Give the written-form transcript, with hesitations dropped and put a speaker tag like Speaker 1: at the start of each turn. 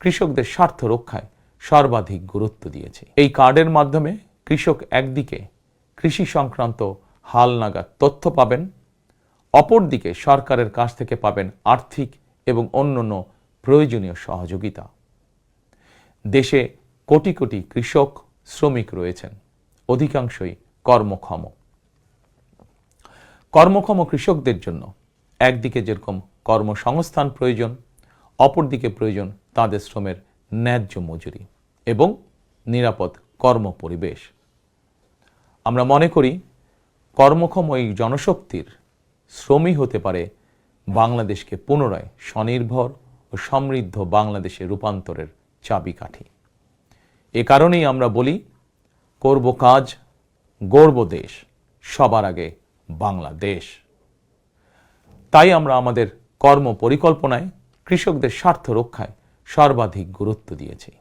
Speaker 1: কৃষকদের স্বার্থ রক্ষায় সর্বাধিক গুরুত্ব দিয়েছি। এই কার্ডের মাধ্যমে কৃষক একদিকে কৃষি সংক্রান্ত হালনাগাদ তথ্য পাবেন, অপরদিকে সরকারের কাছ থেকে পাবেন আর্থিক এবং অন্যান্য প্রয়োজনীয় সহযোগিতা। দেশে কোটি কোটি কৃষক শ্রমিক রয়েছেন, অধিকাংশই কর্মক্ষম। কর্মক্ষম কৃষকদের জন্য একদিকে যেরকম কর্মসংস্থান প্রয়োজন, অপরদিকে প্রয়োজন তাদের শ্রমের ন্যায্য মজুরি এবং নিরাপদ কর্মপরিবেশ। আমরা মনে করি কর্মক্ষম এই জনশক্তির শ্রমই হতে পারে বাংলাদেশকে পুনরায় স্বনির্ভর ও সমৃদ্ধ বাংলাদেশে রূপান্তরের চাবিকাঠি। এ কারণেই আমরা বলি, করব কাজ, গড়ব দেশ, সবার আগে বাংলাদেশ। তাই আমরা আমাদের কর্ম পরিকল্পনায় কৃষকদের স্বার্থ রক্ষায় সর্বাধিক গুরুত্ব দিয়েছি।